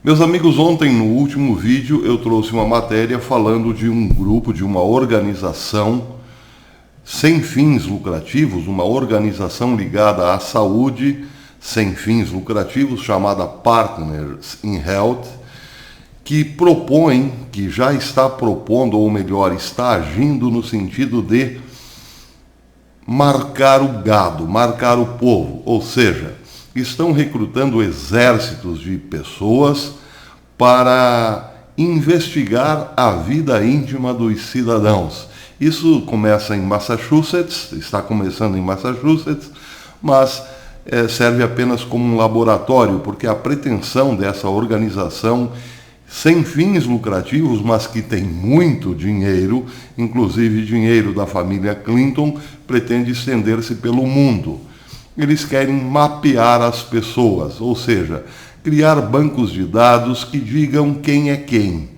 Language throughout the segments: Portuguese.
Meus amigos, ontem no último vídeo eu trouxe uma matéria falando de um grupo, de uma organização sem fins lucrativos, uma organização ligada à saúde sem fins lucrativos, chamada Partners in Health, que propõe, que já está propondo, ou melhor, está agindo no sentido de marcar o gado, marcar o povo, ou seja, estão recrutando exércitos de pessoas para investigar a vida íntima dos cidadãos. Isso começa em Massachusetts, está começando em Massachusetts, mas serve apenas como um laboratório, porque a pretensão dessa organização sem fins lucrativos, mas que tem muito dinheiro, inclusive dinheiro da família Clinton, pretende estender-se pelo mundo. Eles querem mapear as pessoas, ou seja, criar bancos de dados que digam quem é quem.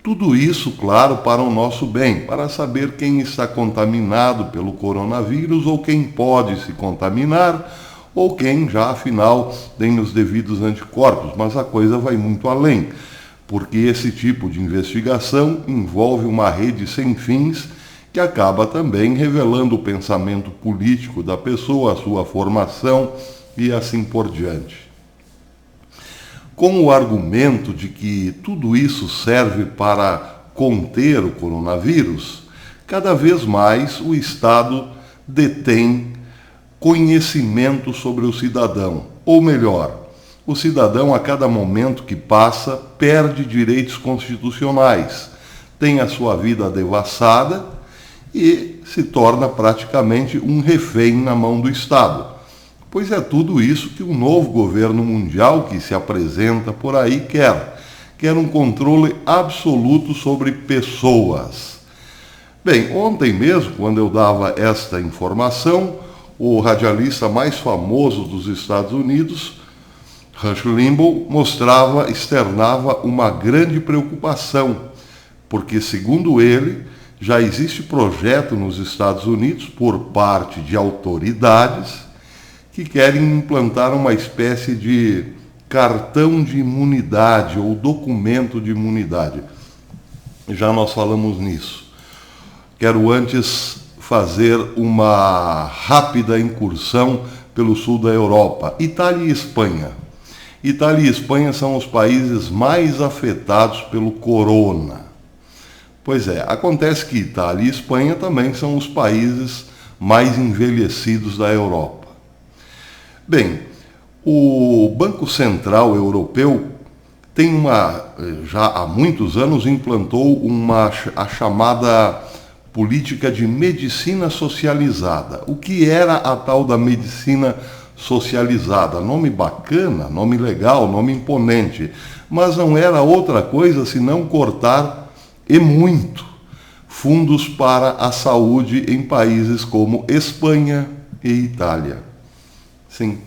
Tudo isso, claro, para o nosso bem, para saber quem está contaminado pelo coronavírus ou quem pode se contaminar ou quem já, afinal, tem os devidos anticorpos. Mas a coisa vai muito além, porque esse tipo de investigação envolve uma rede sem fins que acaba também revelando o pensamento político da pessoa, a sua formação e assim por diante. Com o argumento de que tudo isso serve para conter o coronavírus, cada vez mais o Estado detém conhecimento sobre o cidadão. Ou melhor, o cidadão, a cada momento que passa, perde direitos constitucionais, tem a sua vida devassada e se torna praticamente um refém na mão do Estado. Pois é tudo isso que o novo governo mundial que se apresenta por aí quer. Quer um controle absoluto sobre pessoas. Bem, ontem mesmo, quando eu dava esta informação, o radialista mais famoso dos Estados Unidos, Rush Limbaugh, externava uma grande preocupação, porque, segundo ele, já existe projeto nos Estados Unidos por parte de autoridades que querem implantar uma espécie de cartão de imunidade ou documento de imunidade. Já nós falamos nisso. Quero antes fazer uma rápida incursão pelo sul da Europa. Itália e Espanha. Itália e Espanha são os países mais afetados pelo corona. Pois é, acontece que Itália e Espanha também são os países mais envelhecidos da Europa. Bem, o Banco Central Europeu tem já há muitos anos implantou a chamada política de medicina socializada. O que era a tal da medicina socializada? Nome bacana, nome legal, nome imponente, mas não era outra coisa senão cortar, e muito, fundos para a saúde em países como Espanha e Itália. Sim,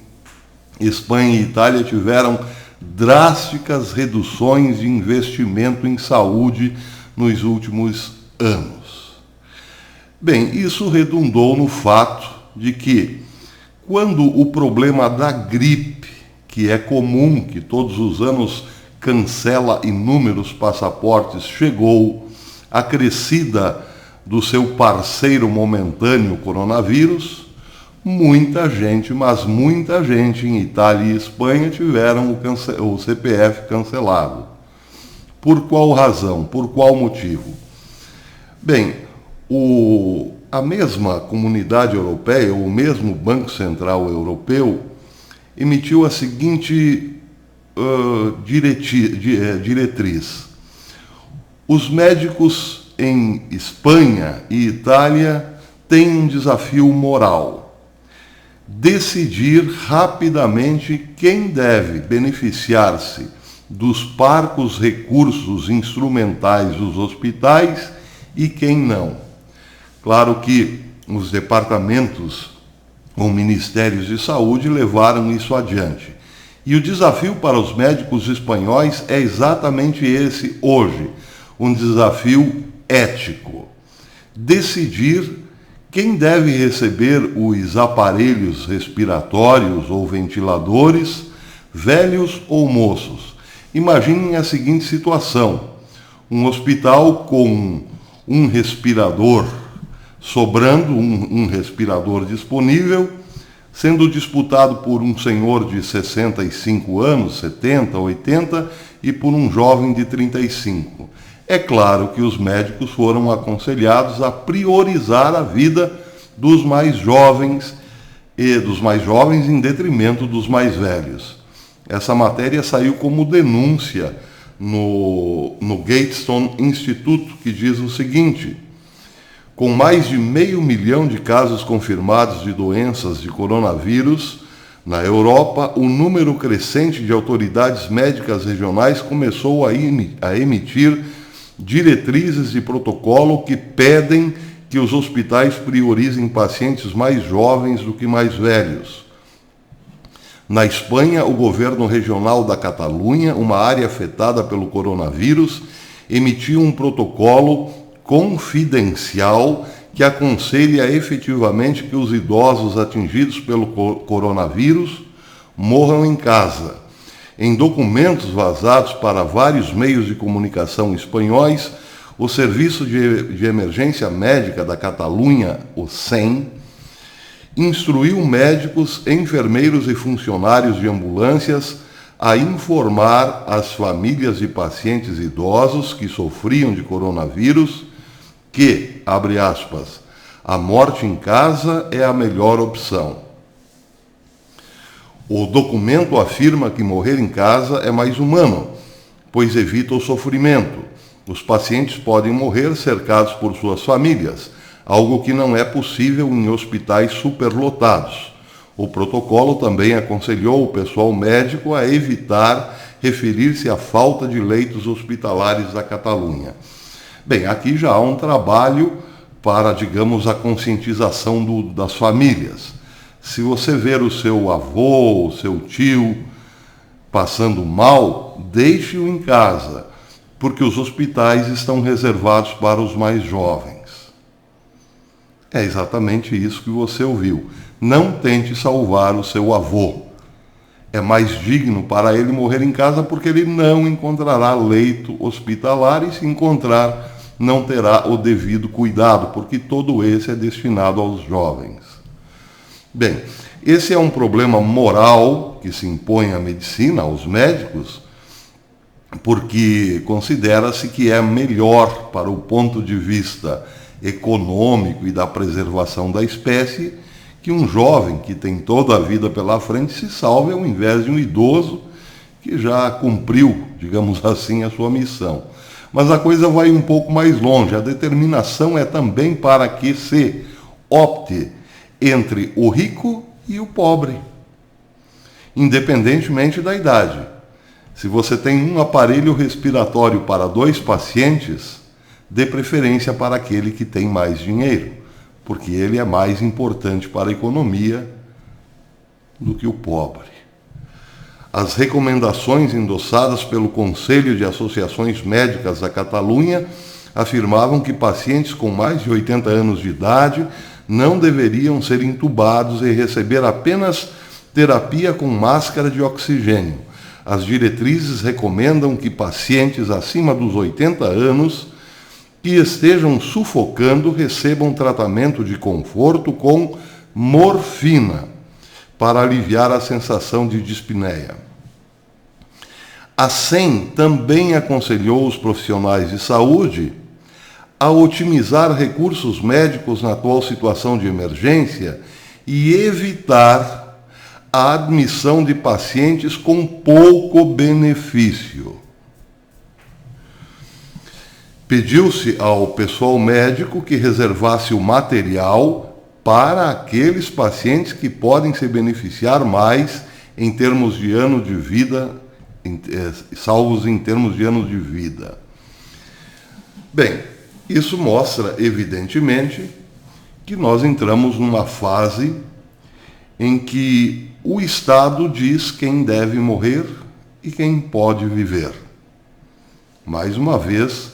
Espanha e Itália tiveram drásticas reduções de investimento em saúde nos últimos anos. Bem, isso redundou no fato de que, quando o problema da gripe, que é comum, que todos os anos cancela inúmeros passaportes, chegou, acrescida do seu parceiro momentâneo coronavírus, muita gente, mas muita gente em Itália e Espanha tiveram o CPF cancelado. Por qual razão? Por qual motivo? Bem, a mesma Comunidade Europeia, o mesmo Banco Central Europeu, emitiu a seguinte diretriz. Os médicos em Espanha e Itália têm um desafio moral: decidir rapidamente quem deve beneficiar-se dos parcos recursos instrumentais dos hospitais e quem não. Claro que os departamentos ou ministérios de saúde levaram isso adiante. E o desafio para os médicos espanhóis é exatamente esse hoje, um desafio ético. Decidir quem deve receber os aparelhos respiratórios ou ventiladores, velhos ou moços. Imaginem a seguinte situação: um hospital com um respirador sobrando, um respirador disponível, sendo disputado por um senhor de 65 anos, 70, 80, e por um jovem de 35. É claro que os médicos foram aconselhados a priorizar a vida dos mais jovens em detrimento dos mais velhos. Essa matéria saiu como denúncia no Gatestone Institute, que diz o seguinte: com mais de 500 mil de casos confirmados de doenças de coronavírus na Europa, o número crescente de autoridades médicas regionais começou a emitir diretrizes de protocolo que pedem que os hospitais priorizem pacientes mais jovens do que mais velhos. Na Espanha, o governo regional da Catalunha, uma área afetada pelo coronavírus, emitiu um protocolo confidencial que aconselha efetivamente que os idosos atingidos pelo coronavírus morram em casa. Em documentos vazados para vários meios de comunicação espanhóis, o Serviço de Emergência Médica da Catalunha, o SEM, instruiu médicos, enfermeiros e funcionários de ambulâncias a informar as famílias de pacientes idosos que sofriam de coronavírus que, abre aspas, a morte em casa é a melhor opção. O documento afirma que morrer em casa é mais humano, pois evita o sofrimento. Os pacientes podem morrer cercados por suas famílias, algo que não é possível em hospitais superlotados. O protocolo também aconselhou o pessoal médico a evitar referir-se à falta de leitos hospitalares da Catalunha. Bem, aqui já há um trabalho para, digamos, a conscientização das famílias. Se você ver o seu avô, o seu tio passando mal, deixe-o em casa, porque os hospitais estão reservados para os mais jovens. É exatamente isso que você ouviu. Não tente salvar o seu avô. É mais digno para ele morrer em casa porque ele não encontrará leito hospitalar e, se encontrar, não terá o devido cuidado, porque todo esse é destinado aos jovens. Bem, esse é um problema moral que se impõe à medicina, aos médicos, porque considera-se que é melhor para o ponto de vista econômico e da preservação da espécie que um jovem que tem toda a vida pela frente se salve ao invés de um idoso que já cumpriu, digamos assim, a sua missão. Mas a coisa vai um pouco mais longe. A determinação é também para que se opte entre o rico e o pobre, independentemente da idade. Se você tem um aparelho respiratório para 2 pacientes, dê preferência para aquele que tem mais dinheiro, porque ele é mais importante para a economia do que o pobre. As recomendações endossadas pelo Conselho de Associações Médicas da Catalunha afirmavam que pacientes com mais de 80 anos de idade não deveriam ser entubados e receber apenas terapia com máscara de oxigênio. As diretrizes recomendam que pacientes acima dos 80 anos que estejam sufocando recebam tratamento de conforto com morfina para aliviar a sensação de dispneia. A SEM também aconselhou os profissionais de saúde a otimizar recursos médicos na atual situação de emergência e evitar a admissão de pacientes com pouco benefício. Pediu-se ao pessoal médico que reservasse o material para aqueles pacientes que podem se beneficiar mais em termos de ano de vida, salvos em termos de anos de vida. Bem, isso mostra, evidentemente, que nós entramos numa fase em que o Estado diz quem deve morrer e quem pode viver. Mais uma vez,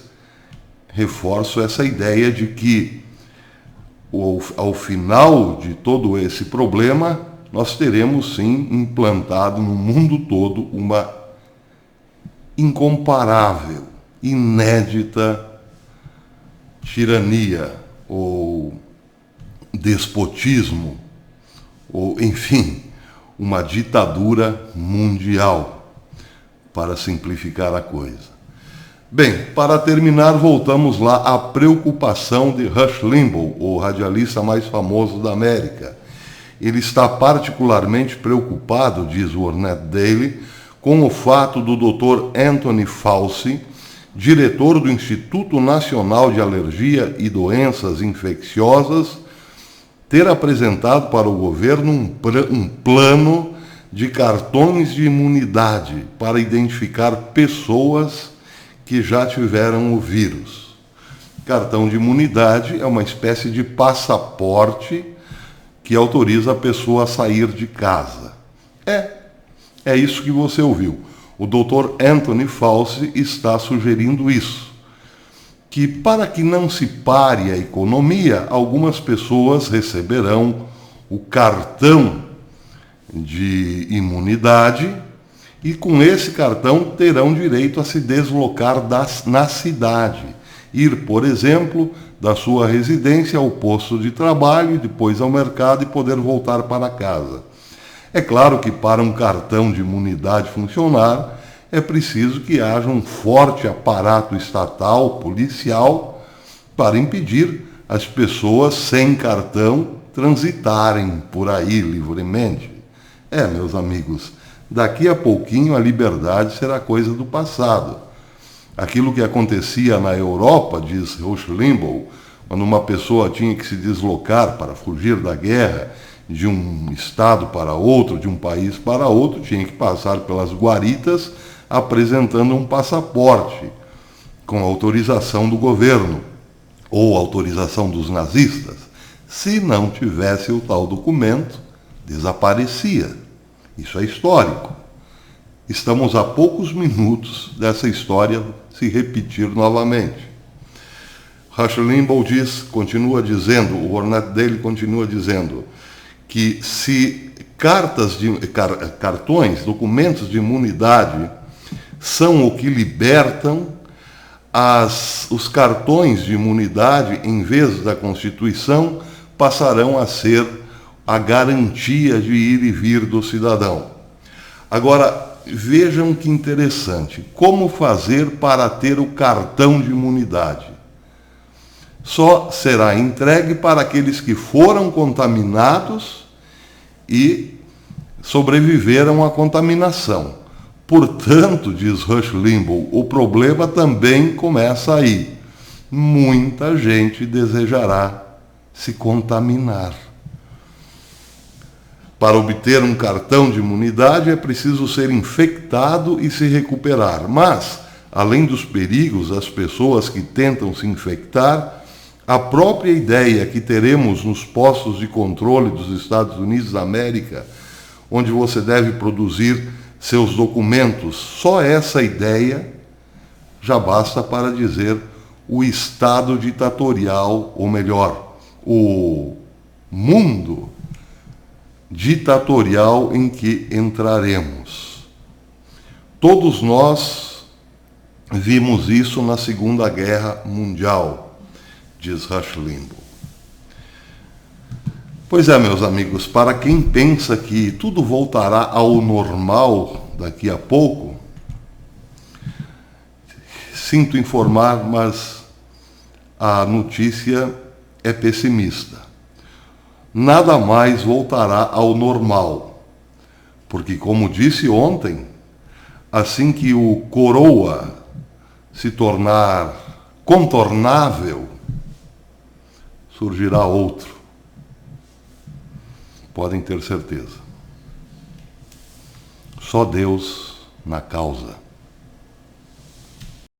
reforço essa ideia de que, ao final de todo esse problema, nós teremos sim implantado no mundo todo uma incomparável, inédita tirania ou despotismo, ou, enfim, uma ditadura mundial, para simplificar a coisa. Bem, para terminar, voltamos lá à preocupação de Rush Limbaugh, o radialista mais famoso da América. Ele está particularmente preocupado, diz o Ornette Daily, com o fato do Dr. Anthony Fauci, diretor do Instituto Nacional de Alergia e Doenças Infecciosas, ter apresentado para o governo um plano de cartões de imunidade para identificar pessoas que já tiveram o vírus. Cartão de imunidade é uma espécie de passaporte que autoriza a pessoa a sair de casa. É isso que você ouviu. O Dr. Anthony Fauci está sugerindo isso, que para que não se pare a economia, algumas pessoas receberão o cartão de imunidade e com esse cartão terão direito a se deslocar na cidade. Ir, por exemplo, da sua residência ao posto de trabalho, depois ao mercado e poder voltar para casa. É claro que para um cartão de imunidade funcionar, é preciso que haja um forte aparato estatal, policial, para impedir as pessoas sem cartão transitarem por aí livremente. Meus amigos, daqui a pouquinho a liberdade será coisa do passado. Aquilo que acontecia na Europa, diz Rush Limbaugh, quando uma pessoa tinha que se deslocar para fugir da guerra de um estado para outro, de um país para outro, tinha que passar pelas guaritas apresentando um passaporte com autorização do governo ou autorização dos nazistas. Se não tivesse o tal documento, desaparecia. Isso é histórico. Estamos a poucos minutos dessa história se repetir novamente. Rush Limbaugh continua dizendo, o Ornette Daily continua dizendo, que se cartões, documentos de imunidade são o que libertam, os cartões de imunidade, em vez da Constituição, passarão a ser a garantia de ir e vir do cidadão. Agora, vejam que interessante. Como fazer para ter o cartão de imunidade? Só será entregue para aqueles que foram contaminados e sobreviveram à contaminação. Portanto, diz Rush Limbaugh, o problema também começa aí. Muita gente desejará se contaminar. Para obter um cartão de imunidade é preciso ser infectado e se recuperar. Mas, além dos perigos às pessoas que tentam se infectar, a própria ideia que teremos nos postos de controle dos Estados Unidos da América, onde você deve produzir seus documentos, só essa ideia já basta para dizer o estado ditatorial, ou melhor, o mundo ditatorial em que entraremos. Todos nós vimos isso na Segunda Guerra Mundial, diz Rush Limbaugh. Pois é, meus amigos, para quem pensa que tudo voltará ao normal daqui a pouco, sinto informar, mas a notícia é pessimista. Nada mais voltará ao normal, porque, como disse ontem, assim que o coroa se tornar contornável, surgirá outro. Podem ter certeza. Só Deus na causa.